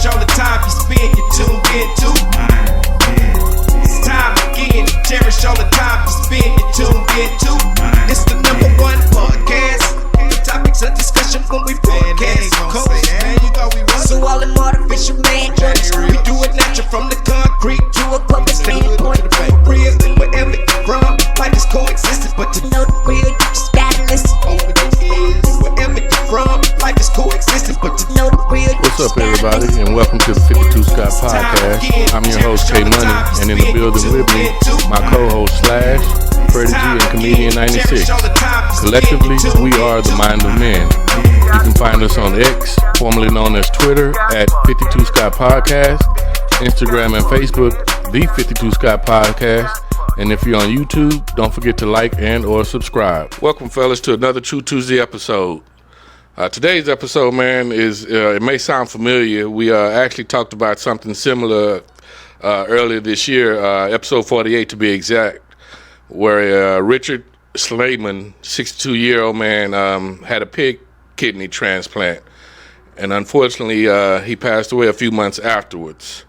cherish all the time you spend, you tuned into. It's time again to cherish all the time you spend, you tuned into. It's the number one podcast. The topics of discussion when we broadcast. So all them artificial man jokes, we do it natural from the concrete to a public standpoint. Real, wherever you're from, life is coexistence, but to know the real, you just gotta listen. Wherever you're from, life is coexistence, but to know the real. What's up, everybody, and welcome to the 52 Scott Podcast. I'm your host, K Money, and in the building with me, my co-host Slash, Freddie G, and Comedian 96. Collectively, we are the Mind of Men. You can find us on X, formerly known as Twitter, at 52 Scott Podcast, Instagram and Facebook, the 52 Scott Podcast, and if you're on YouTube, don't forget to like and or subscribe. Welcome, fellas, to another True Tuesday episode. Today's episode, man, is it may sound familiar. We actually talked about something similar earlier this year, episode 48 to be exact, where Richard Slayman, 62-year-old man, had a pig kidney transplant, and unfortunately he passed away a few months afterwards.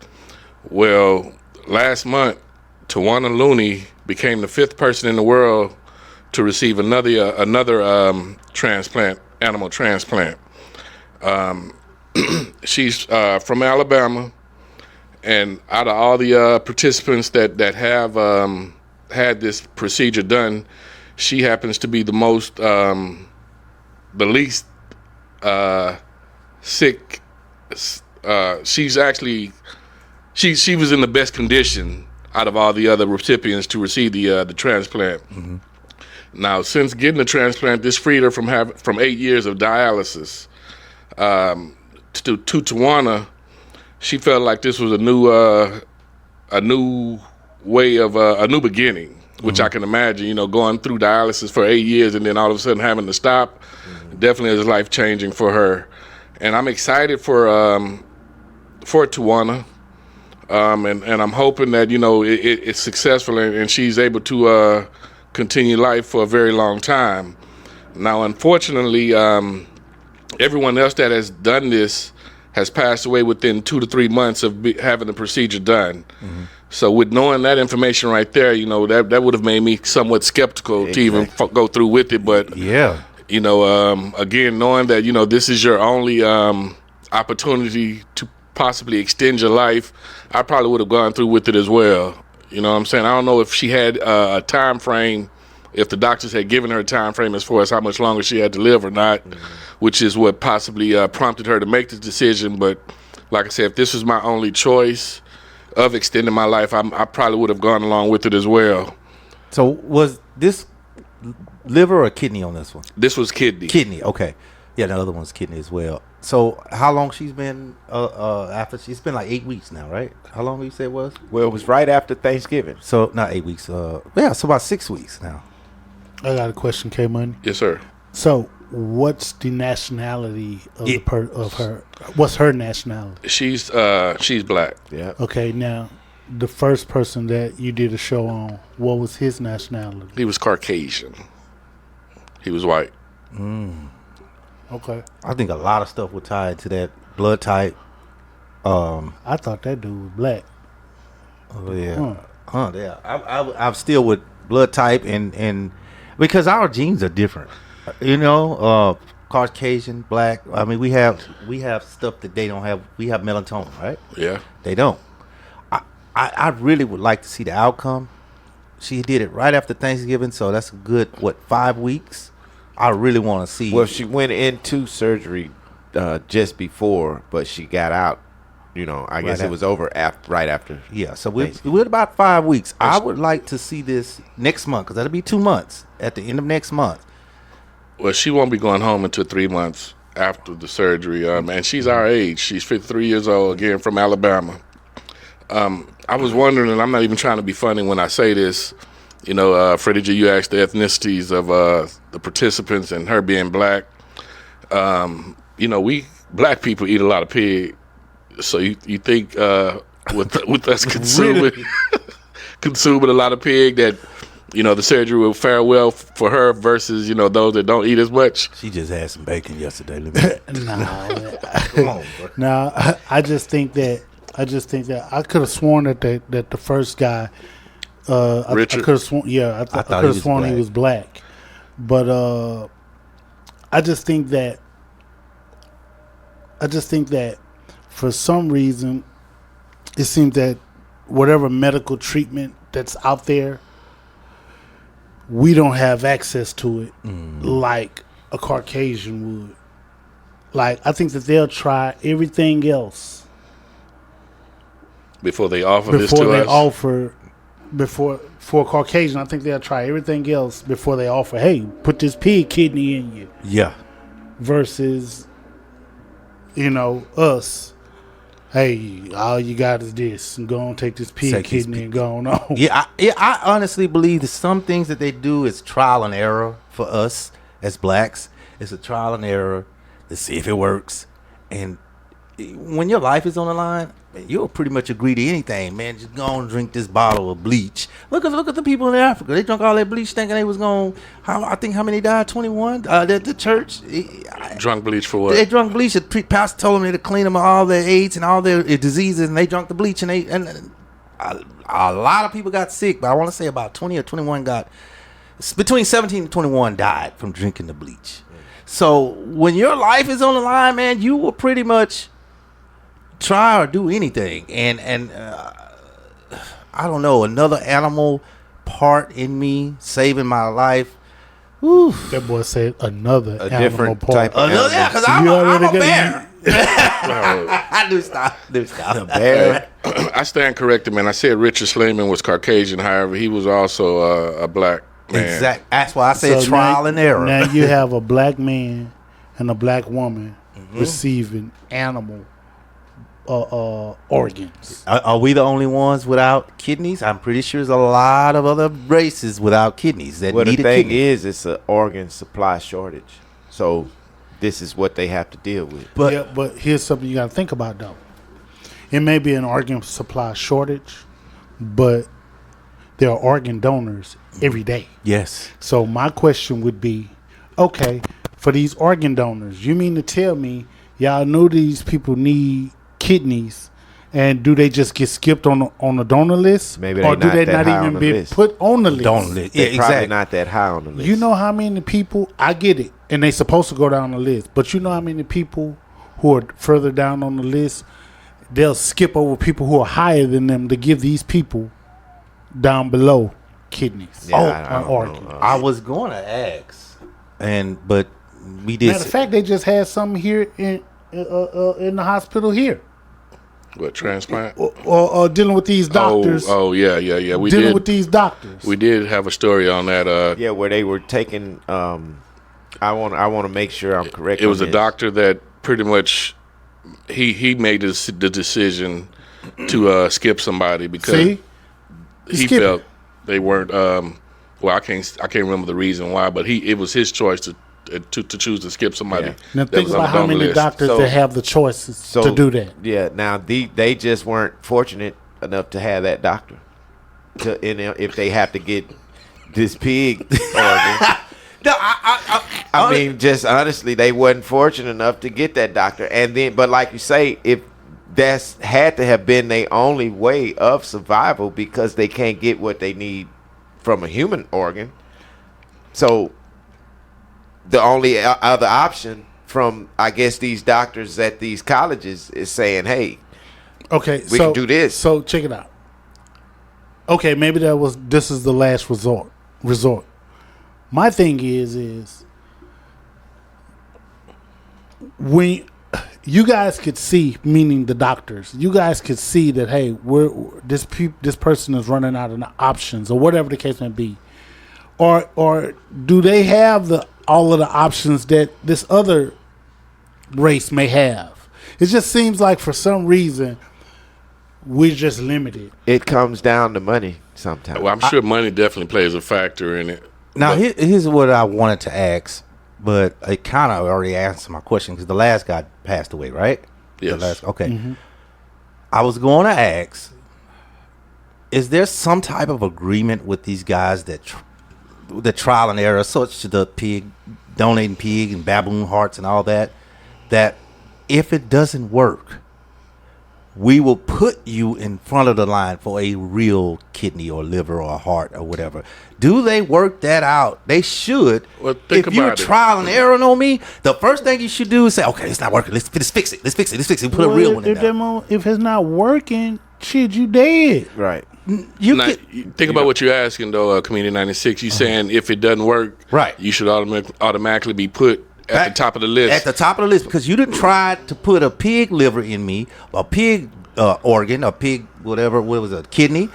Well, last month, Tawana Looney became the fifth person in the world to receive another transplant, animal transplant. She's from Alabama, and out of all the participants that have had this procedure done, she happens to be the most, the least sick. She's actually, she was in the best condition out of all the other recipients to receive the transplant. Mm-hmm. Now, since getting the transplant, this freed her from 8 years of dialysis. To Tawana, she felt like this was a new way of a new beginning, which mm-hmm. I can imagine. Going through dialysis for 8 years and then all of a sudden having to stop, mm-hmm. definitely is life changing for her. And I'm excited for Tawana, and I'm hoping that it's successful and she's able to continue life for a very long time. Now, unfortunately, everyone else that has done this has passed away within 2 to 3 months of having the procedure done. Mm-hmm. So with knowing that information right there, that would have made me somewhat skeptical to even go through with it. But yeah, again, knowing that this is your only opportunity to possibly extend your life, I probably would have gone through with it as well. You know what I'm saying? I don't know if she had a time frame, if the doctors had given her a time frame as far as how much longer she had to live or not, mm-hmm. which is what possibly prompted her to make this decision. But like I said, if this was my only choice of extending my life, I probably would have gone along with it as well. So was this liver or kidney on this one? This was kidney. Kidney, okay. Yeah, the other one's kidney as well. So how long she's been after? She's been like 8 weeks now, right? How long you say it was? Well, it was right after Thanksgiving. So not 8 weeks. Yeah, so about 6 weeks now. I got a question, K Money. Yes, sir. So what's the nationality of her? What's her nationality? She's black. Yeah. Okay, now the first person that you did a show on, what was his nationality? He was Caucasian. He was white. Okay. I think a lot of stuff was tied to that blood type. I thought that dude was black. Oh yeah. Yeah. I'm still with blood type and because our genes are different. Caucasian, black. I mean, we have stuff that they don't have. We have melatonin, right? Yeah. They don't. I really would like to see the outcome. She did it right after Thanksgiving, so that's a good 5 weeks. I really want to see. Well, she went into surgery just before, but she got out. I guess it was over right after. Yeah, so we're about 5 weeks. I would like to see this next month because that'll be 2 months at the end of next month. Well, she won't be going home until 3 months after the surgery. And she's our age. She's 53 years old, again, from Alabama. I was wondering, and I'm not even trying to be funny when I say this, Freddie G, you asked the ethnicities of the participants and her being black. We black people eat a lot of pig. So you think with us consuming consuming a lot of pig that the surgery will fare well for her versus those that don't eat as much? She just had some bacon yesterday. Come on, bro. No, I just think that I could have sworn that the first guy, Richard? I could have sworn, I could have sworn he was black, but I just think that for some reason it seems that whatever medical treatment that's out there, we don't have access to it like a Caucasian would. Like, I think that they'll try everything else before they offer this to us. For a Caucasian, I think they'll try everything else before they offer, hey, put this pig kidney in you. Yeah. Versus, us. Hey, all you got is this, and go on, take this pig kidney and go on. I honestly believe that some things that they do is trial and error for us as blacks. It's a trial and error to see if it works. And when your life is on the line, you'll pretty much agree to anything, man. Just go and drink this bottle of bleach. Look at the people in Africa. They drank all that bleach thinking they was going. I think how many died? 21. The church drunk bleach for what? They drunk bleach. The pastor told them to clean them of all their AIDS and all their diseases, and they drank the bleach. And a lot of people got sick, but I want to say about 20 or 21 between 17 and 21 died from drinking the bleach. So when your life is on the line, man, you will pretty much try or do anything. And I don't know, another animal part in me saving my life. Whew. That boy said another a animal different part. type of animal. Yeah, because I'm a bear. I do stop. A bear. I stand corrected, man. I said Richard Slayman was Caucasian. However, he was also a black man. Exactly. That's why I said So trial and error. Now you have a black man and a black woman receiving animal organs. Are we the only ones without kidneys? I'm pretty sure there's a lot of other races without kidneys that need a kidney. The thing is, it's an organ supply shortage. So this is what they have to deal with. But here's something you got to think about, though. It may be an organ supply shortage, but there are organ donors every day. Yes. So my question would be, okay, for these organ donors, you mean to tell me y'all know these people need kidneys, and do they just get skipped on the donor list? Maybe or do they not even be put on the list? Donor list. They're Yeah, probably exactly. not that high on the list. You know how many people, I get it, and they supposed to go down the list, but you know how many people who are further down on the list, they'll skip over people who are higher than them to give these people down below kidneys. Yeah, organs. I was going to ask, but we did. Matter of fact, they just had some here in the hospital here. What, transplant? Or dealing with these doctors. Yeah. We dealing did with these doctors. We did have a story on that. Yeah, where they were taking. I want to make sure I'm correct. It was a doctor that pretty much he made the decision to skip somebody because he felt they weren't. I can't remember the reason why, but it was his choice to choose to skip somebody. Yeah. Now that think was on about the how donor many list. doctors that have the choices to do that. Yeah, now they just weren't fortunate enough to have that doctor. If they have to get this pig organ. No, I mean, just honestly, they wasn't fortunate enough to get that doctor. And then, but like you say, if that's had to have been their only way of survival because they can't get what they need from a human organ. So the only other option from, I guess, these doctors at these colleges is saying, hey, okay, we can do this. So check it out. Okay, maybe this is the last resort. My thing is when you guys could see, meaning the doctors, you guys could see that, hey, this person is running out of options or whatever the case may be, or do they have all of the options that this other race may have? It just seems like for some reason we're just limited. It comes down to money sometimes. Well, I'm sure money definitely plays a factor in it. Now, here's what I wanted to ask, but it kind of already answered my question because the last guy passed away, right? Yes. Okay. Mm-hmm. I was going to ask, is there some type of agreement with these guys that the trial and error, such to the donating pig and baboon hearts and all that if it doesn't work, we will put you in front of the line for a real kidney or liver or heart or whatever? Do they work that out? They should. Well, think if you're about it. trial and error on me, the first thing you should do is say, okay, it's not working. Let's fix it. Let's fix it. Put a real one in there. If it's not working, shit, you dead. Right. Think about what you're asking, though, Comedian 96. You're saying if it doesn't work, right, you should automatically be put at the top of the list. At the top of the list, because you didn't try to put a pig liver in me, a pig organ, a pig whatever, what was it, kidney.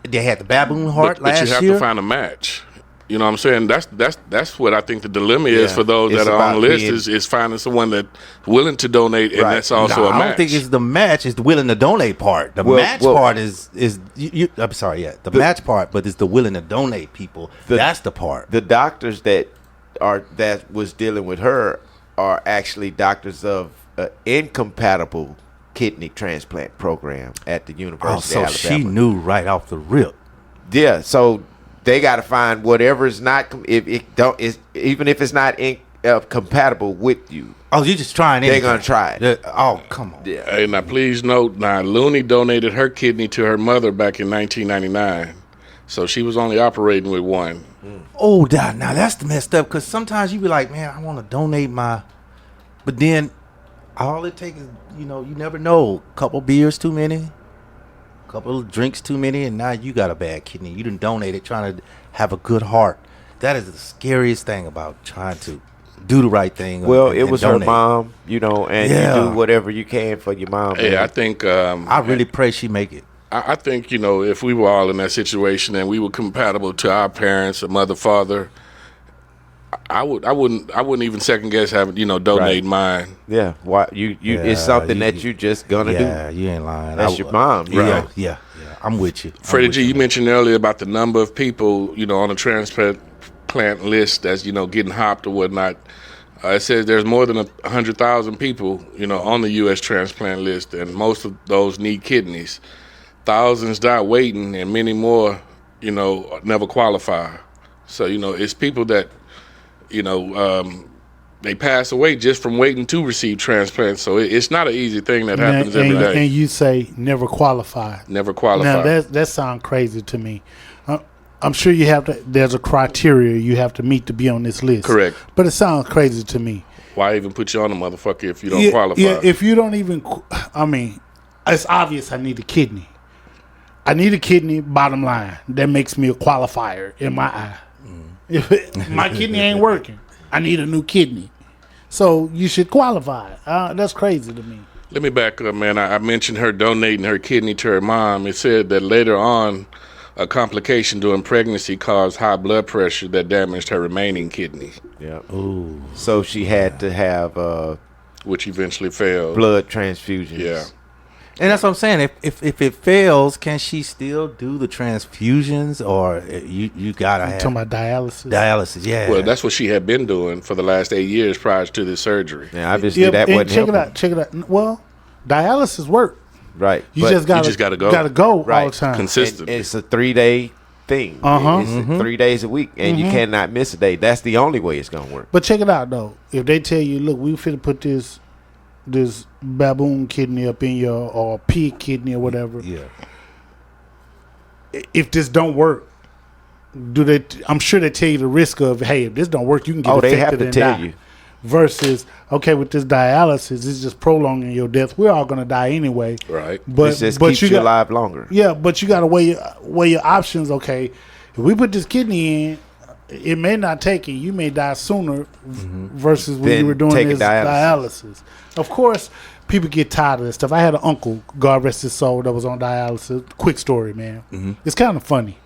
They had the baboon heart last year. But you have to find a match. You know what I'm saying? That's what I think the dilemma is for those that are on the list is finding someone that's willing to donate, and that's also a match. I don't think it's the match; it's the willing to donate part. The match part is I'm sorry, the match part, but it's the willing to donate people. That's the part. The doctors that was dealing with her are actually doctors of incompatible kidney transplant program at the University of Alabama. So she knew right off the rip. Yeah, so they got to find whatever is not even if it's not compatible with you. Oh, you just trying anything. They're gonna try it. Oh, come on. Yeah. Hey, now please note, Looney donated her kidney to her mother back in 1999, so she was only operating with one. Oh, now that's messed up, because sometimes you be like, man, I want to donate but then all it takes is, you never know, a couple beers too many, a couple of drinks too many, and now you got a bad kidney. You done donated trying to have a good heart. That is the scariest thing about trying to do the right thing. Well, it was donate. Her mom, and you do whatever you can for your mom. Hey, I think I really pray she make it. I think, if we were all in that situation and we were compatible to our parents, a mother, father, I wouldn't even second guess having, donate mine. Yeah. Why it's something that you just gonna do. Yeah, you ain't lying. That's your mom, right? Yeah. I'm with you. Freddie G, you mentioned earlier about the number of people, on the transplant list that's, getting hopped or whatnot. It says there's more than 100,000 people, on the U.S. transplant list, and most of those need kidneys. Thousands die waiting, and many more, never qualify. So, it's people that, they pass away just from waiting to receive transplants. So it's not an easy thing that happens every day. And you say never qualify. Never qualify. Now that sounds crazy to me. I'm sure you have to. There's a criteria you have to meet to be on this list. Correct. But it sounds crazy to me. Why even put you on a motherfucker if you don't qualify? Yeah, if you don't even. I mean, it's obvious I need a kidney. I need a kidney, bottom line. That makes me a qualifier in my eye. If my kidney ain't working, I need a new kidney. So you should qualify. That's crazy to me. Let me back up, man. I mentioned her donating her kidney to her mom. It said that later on, a complication during pregnancy caused high blood pressure that damaged her remaining kidney. Yeah. Ooh. So she had to have which eventually failed. Blood transfusions. Yeah. And that's what I'm saying. If it fails, can she still do the transfusions, or you gotta have? Talking about dialysis. Dialysis, yeah. Well, that's what she had been doing for the last 8 years prior to this surgery. Yeah, obviously that wasn't helping. Check it out. Well, dialysis work. Right. You just gotta go. Gotta go right. all the time. Consistent. It's a 3-day thing. It's 3 days a week, and you cannot miss a day. That's the only way it's gonna work. But check it out though. If they tell you, look, we finna put this baboon kidney up in your, or pig kidney or whatever. Yeah. If this don't work, I'm sure they tell you the risk of, hey, if this don't work, you can get affected they have to and tell die. you. Versus, okay, with this dialysis, it's just prolonging your death. We're all gonna die anyway. Right. But it just keeps you alive longer. Yeah, but you gotta weigh your options. Okay, if we put this kidney in, it may not take it. You may die sooner versus when you were doing this dialysis. Of course, people get tired of this stuff. I had an uncle, God rest his soul, that was on dialysis. Quick story, man. It's kind of funny.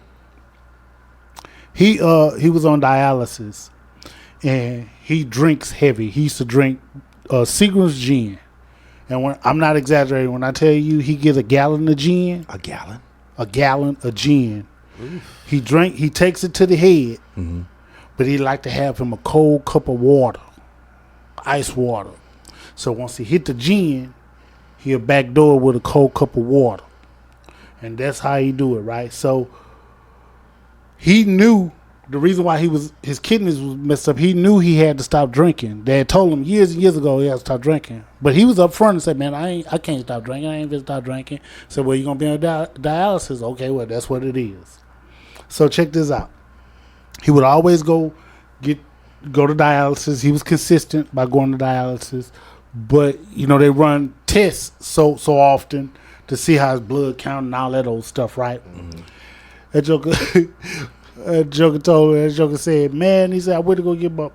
He was on dialysis, and he drinks heavy. He used to drink Seagram's gin. And I'm not exaggerating when I tell you he gets a gallon of gin. A gallon? A gallon of gin. Oof. He takes it to the head, but he like to have him a cold cup of water, ice water. So once he hit the gin, he'll backdoor with a cold cup of water. and that's how he do it, right? So he knew the reason why his kidneys was messed up. He knew he had to stop drinking. They had told him years and years ago he had to stop drinking, but he was up front and said, "Man, I can't stop drinking. I ain't gonna stop drinking." So, well, you gonna be on dialysis? Okay, well, that's what it is. So check this out. He would always go to dialysis. He was consistent by going to dialysis, but they run tests so often to see how his blood count and all that old stuff, right? Mm-hmm. That Joker said, "Man," he said, "I went to go get my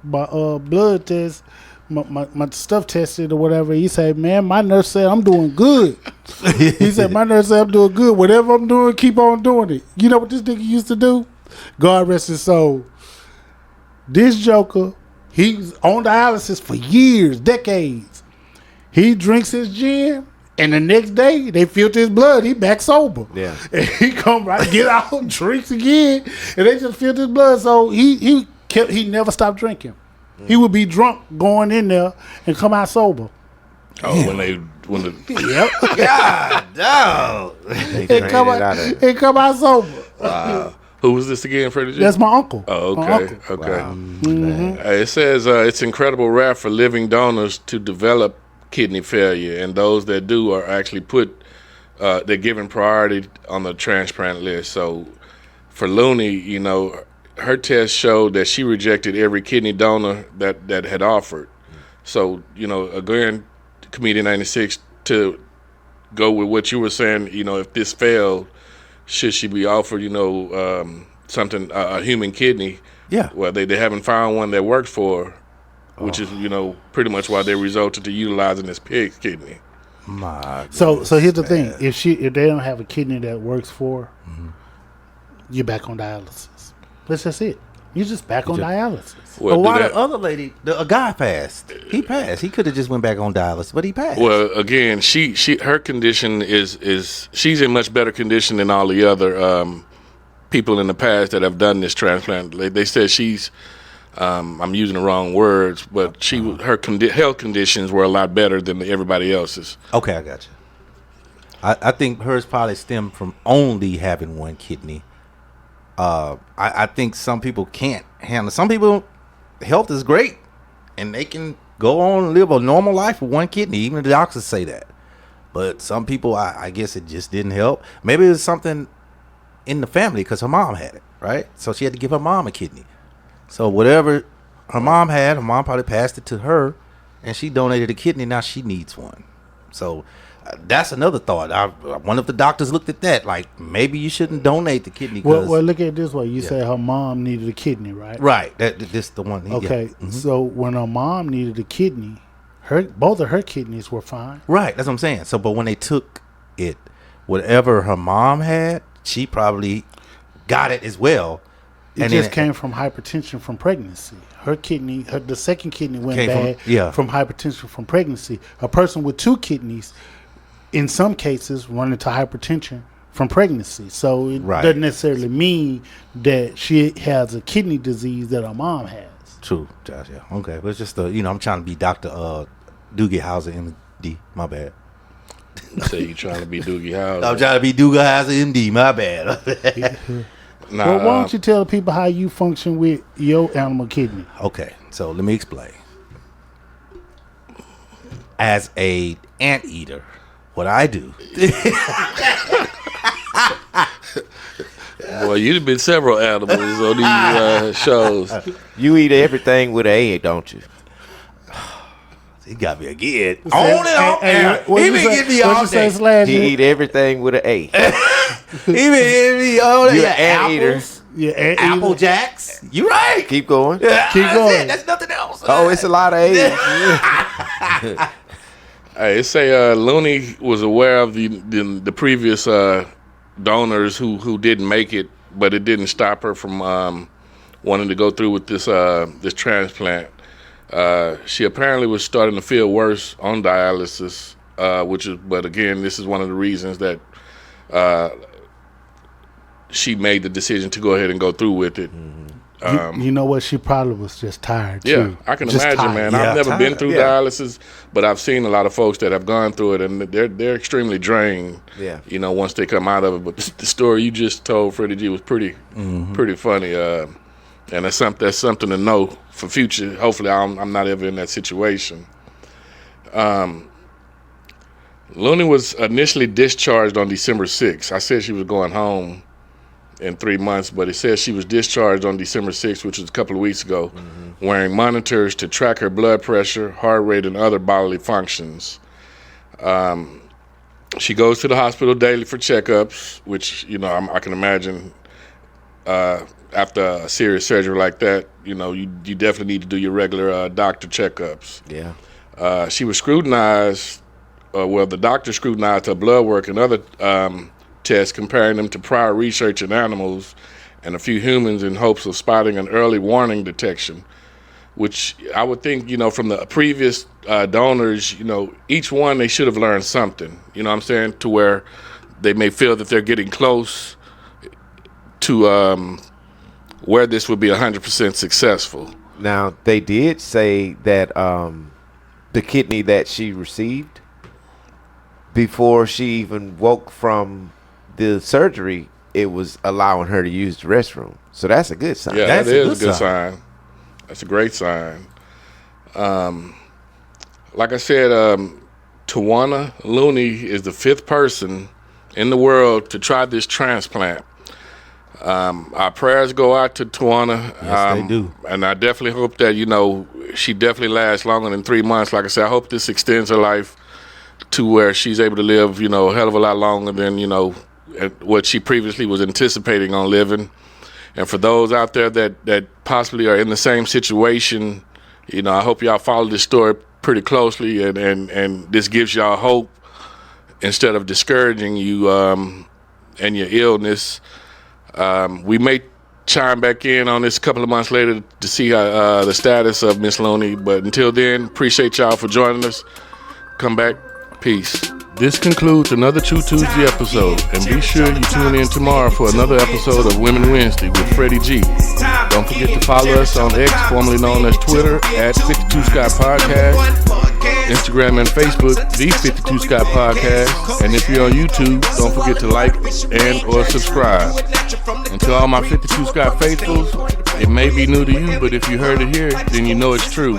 blood test, my stuff tested or whatever." He said, "Man, my nurse said I'm doing good." He said, "My nurse said I'm doing good. Whatever I'm doing, keep on doing it." You know what this nigga used to do? God rest his soul. This Joker, he's on dialysis for years, decades. He drinks his gin, and the next day they filter his blood. He back sober. Yeah, and he come right, get out, drinks again, and they just filter his blood. So he never stopped drinking. He would be drunk going in there and come out sober. Oh, when Yep. God, no. and come out sober. Wow. Who was this again, Freddie G? That's my uncle. Oh, okay. My uncle. Okay. Wow. Mm-hmm. It says it's incredible rare for living donors to develop kidney failure, and those that do are actually they're given priority on the transplant list. So for Looney, her test showed that she rejected every kidney donor that had offered. So, again, Comedian 96, to go with what you were saying, if this failed, should she be offered, something, a human kidney? Yeah. Well, they haven't found one that works for her, which is, pretty much why they resulted to utilizing this pig's kidney. So here's the thing: if they don't have a kidney that works for her, you're back on dialysis. That's just it. You're just back on dialysis. Well, why the other lady, a guy passed. He passed. He could have just went back on dialysis, but he passed. Well, again, her condition is she's in much better condition than all the other people in the past that have done this transplant. They said she's, I'm using the wrong words, but her health conditions were a lot better than everybody else's. Okay, I got you. I think hers probably stemmed from only having one kidney. I think some people can't handle. Some people, health is great, and they can go on and live a normal life with one kidney. Even the doctors say that. But some people, I guess it just didn't help. Maybe it was something in the family because her mom had it, right? So she had to give her mom a kidney. So whatever her mom had, her mom probably passed it to her, and she donated a kidney. Now she needs one. So that's another thought. I wonder if the doctors looked at that. Like, maybe you shouldn't donate the kidney. Well, look at it this way. You say her mom needed a kidney, right? Right. This the one. Okay. Yeah. Mm-hmm. So when her mom needed a kidney, both of her kidneys were fine. Right. That's what I'm saying. So, but when they took it, whatever her mom had, she probably got it as well. It just came from hypertension from pregnancy. Her kidney, the second kidney went bad from hypertension from pregnancy. A person with two kidneys, in some cases, run into hypertension from pregnancy. So it doesn't necessarily mean that she has a kidney disease that her mom has. True, Josh. Yeah. Okay, but it's just I'm trying to be Dr. Doogie Howser, MD. My bad. So you trying to be Doogie Howser? I'm trying to be Doogie Howser, MD. My bad. Well, why don't you tell people how you function with your animal kidney? Okay, so let me explain. As a anteater, what I do. Boy, you've been several animals on these shows. You eat everything with an A, don't you? He got me again. On and off air. He been getting me all day. He eat everything with an A. He been hitting me all day. You're an anteater. Yeah, Apple Jacks. You right. Keep going. Yeah, Keep going. It. That's nothing else. Oh, it's a lot of A's. Hey, it say Looney was aware of the previous donors who didn't make it, but it didn't stop her from wanting to go through with this transplant. She apparently was starting to feel worse on dialysis, but again, this is one of the reasons that she made the decision to go ahead and go through with it. You know what? She probably was just tired, Yeah, too. I can Just imagine, tired. man. Yeah, I've never been tired. through dialysis, but I've seen a lot of folks that have gone through it, and they're extremely drained. Yeah. You know, once they come out of it. But the story you just told, Freddie G, was pretty funny. And that's something to know for future. Hopefully, I'm not ever in that situation. Looney was initially discharged on December 6th. I said she was going home in 3 months, but it says she was discharged on December 6th, which was a couple of weeks ago, wearing monitors to track her blood pressure, heart rate, and other bodily functions. She goes to the hospital daily for checkups, which, you know, I can imagine after a serious surgery like that, you know, you definitely need to do your regular doctor checkups. Yeah. She was scrutinized, the doctor scrutinized her blood work and other tests, comparing them to prior research in animals and a few humans in hopes of spotting an early warning detection, which I would think, you know, from the previous donors, you know, each one, they should have learned something, you know what I'm saying, to where they may feel that they're getting close to where this would be 100% successful. Now, they did say that the kidney that she received before she even woke from the surgery, it was allowing her to use the restroom. So that's a good sign. Yeah, That's that a is good a good sign. That's a great sign. Like I said, Tawana Looney is the 5th person in the world to try this transplant. Our prayers go out to Tawana. Yes, they do. And I definitely hope that, you know, she definitely lasts longer than 3 months. Like I said, I hope this extends her life to where she's able to live, you know, a hell of a lot longer than, you know, what she previously was anticipating on living. And for those out there that possibly are in the same situation, you know, I hope y'all follow this story pretty closely, and this gives y'all hope instead of discouraging you and your illness. We may chime back in on this a couple of months later to see how, the status of Miss Looney, but until then, appreciate y'all for joining us. Come back. Peace. This concludes another True Tuesday episode, and be sure you tune in tomorrow for another episode of Women Wednesday with Freddie G. Don't forget to follow us on X, formerly known as Twitter, at 52 Scott Podcast, Instagram and Facebook, the 52 Scott Podcast, and if you're on YouTube, don't forget to like and or subscribe. And to all my 52 Scott faithfuls, it may be new to you, but if you heard it here, then you know it's true.